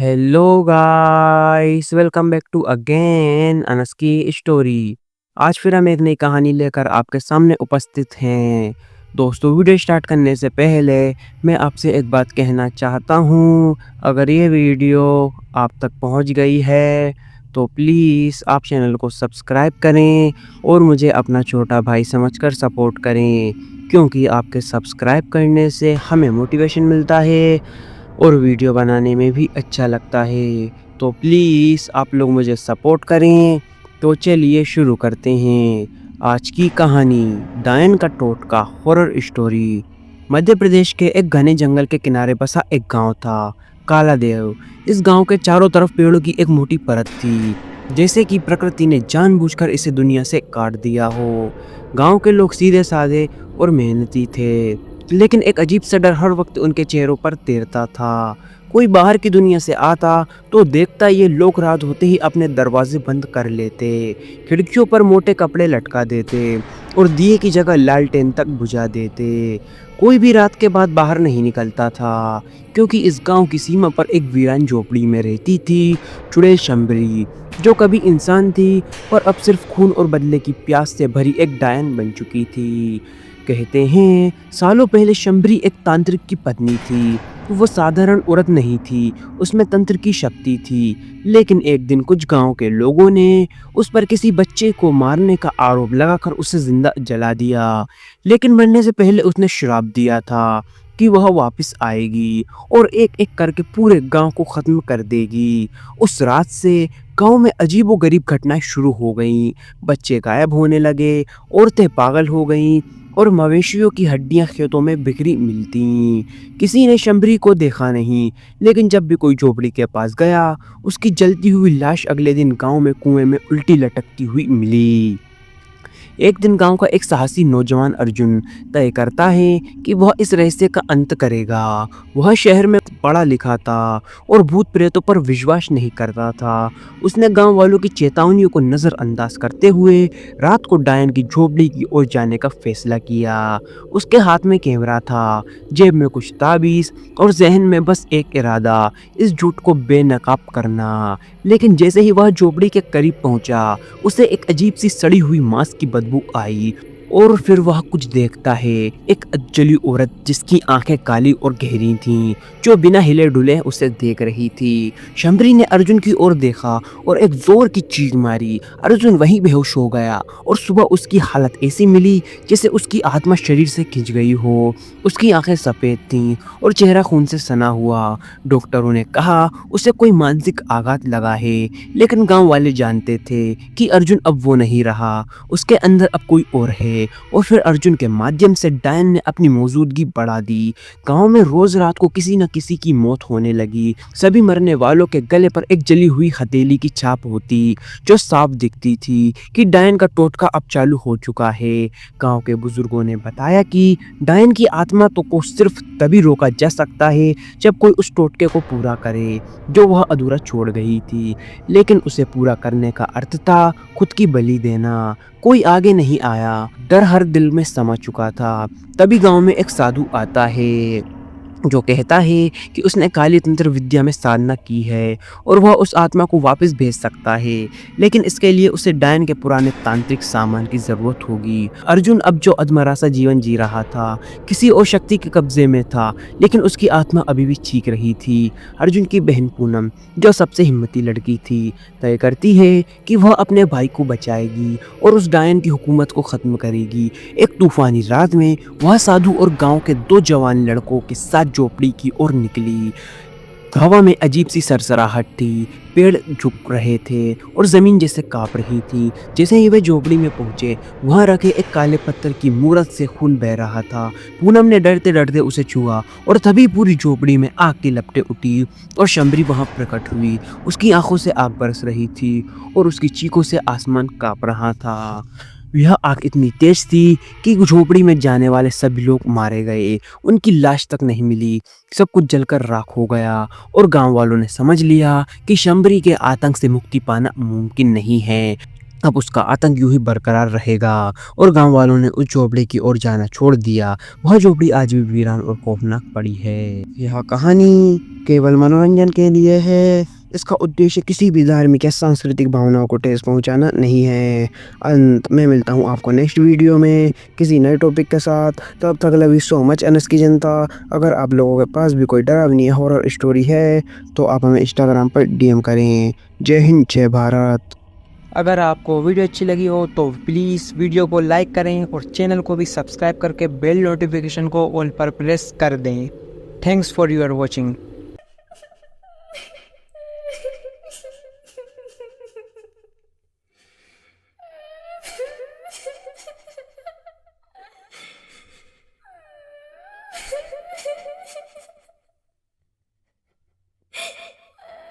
Hello guys, welcome back to again अनस्की story. आज फिर हम एक नई कहानी लेकर आपके सामने उपस्थित हैं। दोस्तों, वीडियो स्टार्ट करने से पहले मैं आपसे एक बात कहना चाहता हूँ। अगर ये वीडियो आप तक पहुँच गई है तो प्लीज़ आप चैनल को सब्सक्राइब करें और मुझे अपना छोटा भाई समझकर सपोर्ट करें, क्योंकि आपके सब्सक्राइब करने से हमें मोटिवेशन मिलता है और वीडियो बनाने में भी अच्छा लगता है। तो प्लीज़ आप लोग मुझे सपोर्ट करें। तो चलिए शुरू करते हैं आज की कहानी, डायन का टोटका हॉरर स्टोरी। मध्य प्रदेश के एक घने जंगल के किनारे बसा एक गांव था, कालादेव। इस गांव के चारों तरफ पेड़ों की एक मोटी परत थी, जैसे कि प्रकृति ने जानबूझकर इसे दुनिया से काट दिया हो। गांव के लोग सीधे साधे और मेहनती थे, लेकिन एक अजीब सा डर हर वक्त उनके चेहरों पर तैरता था। कोई बाहर की दुनिया से आता तो देखता ये लोग रात होते ही अपने दरवाजे बंद कर लेते, खिड़कियों पर मोटे कपड़े लटका देते और दिए की जगह लालटेन तक बुझा देते। कोई भी रात के बाद बाहर नहीं निकलता था, क्योंकि इस गांव की सीमा पर एक वीरान झोपड़ी में रहती थी चुड़ैल शंबरी, जो कभी इंसान थी पर अब सिर्फ खून और बदले की प्यास से भरी एक डायन बन चुकी थी। कहते हैं सालों पहले शंबरी एक तांत्रिक की पत्नी थी। वो साधारण औरत नहीं थी, उसमें तंत्र की शक्ति थी। लेकिन एक दिन कुछ गांव के लोगों ने उस पर किसी बच्चे को मारने का आरोप लगाकर उसे जिंदा जला दिया। लेकिन मरने से पहले उसने श्राप दिया था कि वह वापस आएगी और एक एक करके पूरे गांव को खत्म कर देगी। उस रात से गांव में अजीबोगरीब घटनाएं शुरू हो गईं। बच्चे गायब होने लगे, औरतें पागल हो गईं और मवेशियों की हड्डियां खेतों में बिखरी मिलती। किसी ने शंबरी को देखा नहीं, लेकिन जब भी कोई झोपड़ी के पास गया, उसकी जलती हुई लाश अगले दिन गांव में कुएं में उल्टी लटकती हुई मिली। एक दिन गांव का एक साहसी नौजवान अर्जुन तय करता है कि वह इस रहस्य का अंत करेगा। वह शहर में पढ़ा लिखा था और भूत प्रेतों पर विश्वास नहीं करता था। उसने गांव वालों की चेतावनियों को नज़रअंदाज करते हुए रात को डायन की झोपड़ी की ओर जाने का फैसला किया। उसके हाथ में कैमरा था, जेब में कुछ ताबीज़ और जहन में बस एक इरादा, इस झूठ को बेनकाब करना। लेकिन जैसे ही वह झोपड़ी के करीब पहुंचा, उसे एक अजीब सी सड़ी हुई मांस की बदबू आई और फिर वह कुछ देखता है। एक अजली औरत जिसकी आंखें काली और गहरी थीं, जो बिना हिले डुले उसे देख रही थी। शंबरी ने अर्जुन की ओर देखा और एक जोर की चीख मारी। अर्जुन वहीं बेहोश हो गया और सुबह उसकी हालत ऐसी मिली जैसे उसकी आत्मा शरीर से खिंच गई हो। उसकी आंखें सफ़ेद थीं और चेहरा खून से सना हुआ। डॉक्टरों ने कहा उसे कोई मानसिक आघात लगा है, लेकिन गांव वाले जानते थे कि अर्जुन अब वो नहीं रहा, उसके अंदर अब कोई और है। और फिर अर्जुन के माध्यम से डायन ने अपनी मौजूदगी बढ़ा दी। गांव में रोज रात को किसी न किसी की मौत होने लगी। सभी मरने वालों के गले पर एक जली हुई हथेली की छाप होती, जो साफ दिखती थी कि डायन का टोटका अब चालू हो चुका है। गांव के बुजुर्गों ने बताया कि डायन की आत्मा तो को सिर्फ तभी रोका जा सकता है जब कोई उस टोटके को पूरा करे जो वह अधूरा छोड़ गई थी। लेकिन उसे पूरा करने का अर्थ था खुद की बलि देना। कोई आगे नहीं आया, डर हर दिल में समा चुका था। तभी गांव में एक साधु आता है, जो कहता है कि उसने काली तंत्र विद्या में साधना की है और वह उस आत्मा को वापस भेज सकता है, लेकिन इसके लिए उसे डायन के पुराने तांत्रिक सामान की ज़रूरत होगी। अर्जुन अब जो अधमरा सा जीवन जी रहा था, किसी और शक्ति के कब्जे में था, लेकिन उसकी आत्मा अभी भी चीख रही थी। अर्जुन की बहन पूनम, जो सबसे हिम्मती लड़की थी, तय करती है कि वह अपने भाई को बचाएगी और उस डायन की हुकूमत को ख़त्म करेगी। एक तूफानी रात में वह साधु और गांव के दो जवान लड़कों के साथ झोपड़ी की ओर निकली। हवा में अजीब सी सरसराहट थी, पेड़ झुक रहे थे और जमीन जैसे कांप रही थी। जैसे ही वे झोपड़ी में पहुंचे, वहां रखे एक काले पत्थर की मूरत से खून बह रहा था। पूनम ने डरते डरते उसे छुआ और तभी पूरी झोपड़ी में आग की लपटें उठी और शंबरी वहां प्रकट हुई। उसकी आंखों से आग बरस रही थी और उसकी चीखों से आसमान कांप रहा था। यह आग इतनी तेज थी कि झोपड़ी में जाने वाले सभी लोग मारे गए। उनकी लाश तक नहीं मिली, सब कुछ जलकर राख हो गया और गांव वालों ने समझ लिया कि शंबरी के आतंक से मुक्ति पाना मुमकिन नहीं है। अब उसका आतंक यूं ही बरकरार रहेगा और गांव वालों ने उस झोपड़ी की ओर जाना छोड़ दिया। वह झोपड़ी आज भी वीरान और खौफनाक पड़ी है। यह कहानी केवल मनोरंजन के लिए है। इसका उद्देश्य किसी भी धार्मिक या सांस्कृतिक भावनाओं को ठेस पहुंचाना नहीं है। अंत में मिलता हूं आपको नेक्स्ट वीडियो में किसी नए टॉपिक के साथ। तब तक love you so much NS की जनता। अगर आप लोगों के पास भी कोई डरावनी हॉरर स्टोरी है तो आप हमें इंस्टाग्राम पर डीएम करें। जय हिंद, जय भारत। अगर आपको वीडियो अच्छी लगी हो तो प्लीज़ वीडियो को लाइक करें और चैनल को भी सब्सक्राइब करके बेल नोटिफिकेशन को ऑल पर प्रेस कर दें। Thanks for your watching.